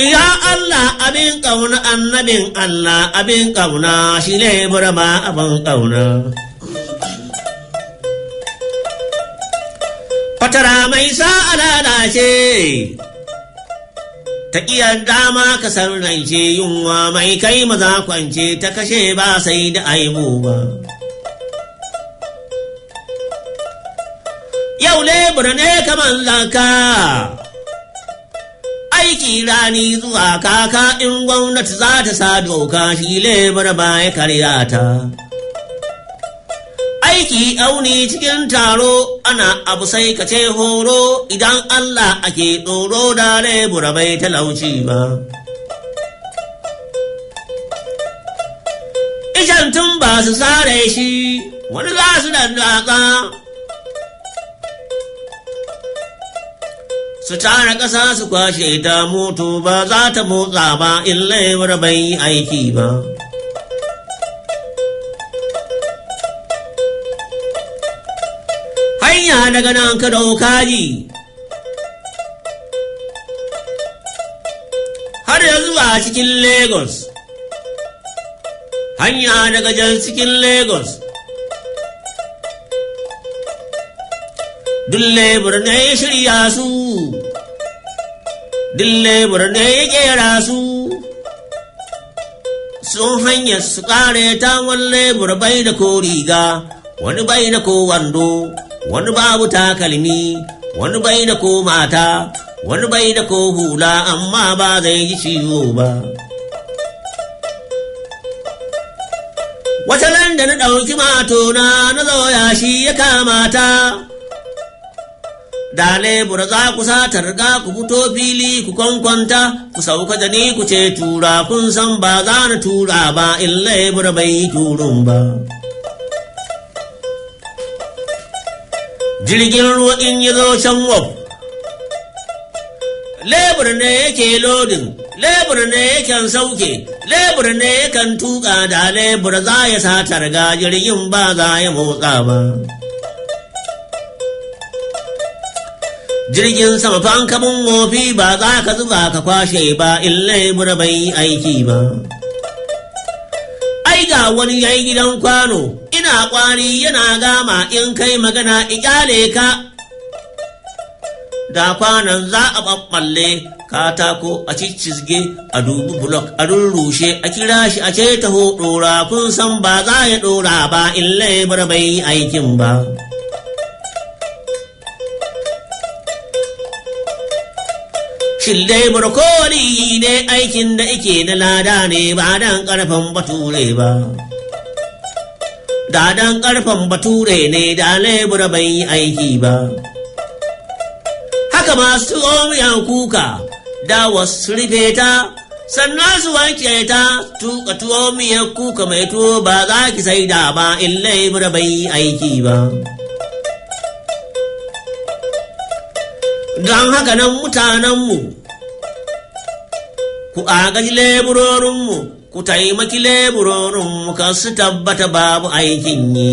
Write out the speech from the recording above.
Ya Allah abin ƙauna annabin Allah abin ƙauna shi lebura ba abin ƙauna. Fatara mai sa lalace ta ƙiyar dama ka sarrance yunwa mai kai maza kwance ta kashe ba sai da aibu ba. Yau lebura ne kamar zaka aiki rani zuwa kaka in gwamnati za ta sa doka shi lebura ba ya karya ta. Aiki auni cikin taro ana abu sai ka ce horo idan Allah ake tsoro da lebura bai talauci ba. Icen tun ba su sare shi wani za su dandaka su tara ƙasa su kwashe ta mutu ba za ta motsa ba in lebura bai yi aiki ba. Hanya daga nan ka daukaji har ya zuwa cikin Lagos, hanya daga jan cikin Lagos duk lebur ne ya shirya su, duk lebur ne ya kera su, sun hanyar su kare ta wani lebur bai da ko riga, wani bai da ko wando, wani babu takalmi, wani bai da ko mata, wani bai da ko hula amma ba zai ji ciwo ba. Wata nan da na ɗauki matona na zoya shi ya kamata, da lebura za ku sa targa ku fito fili ku kwankwanta ku sauka da ni ku ce tura kun san ba za na tura ba in lebura bai yi turun ba. Jirgin ruwa in ya zo can waf lebur ne yake lodin, lebur ne yakan sauke, lebur ne yakan tuka da lebur za ya sa targa jirgin ba za ya motsa ba. Jirgin sama fankamin wofi ba za ka zuba ka kwashe ba in lebura bai yi aiki ba. Ai ga wani yayi gidan kwano ina kwari yana gama in kai magana ikyale ka, da kwanan za a ɓaɓɓalle katako a ciccizge a dubi bulok a rurrushe a kira shi a ce taho ɗora kun san ba za ya ɗora ba in lebura bai yi aikin ba. Shin lebur ko wani ne aikin da ike na lada ne ba dan ƙarfin bature ba. Da dan ƙarfin bature ne da lebur bai yi aiki ba. Haka masu miyan kuka da wasu rufe ta sannan su wanke ta tuka tuwo miyan kuka mai tuwo ba za ki sai da ba in lebur bai yi aiki ba. Don haka nan mutanenmu, ku agaji leburorinmu, ku taimaki leburorinmu kan su tabbata babu aikin yi.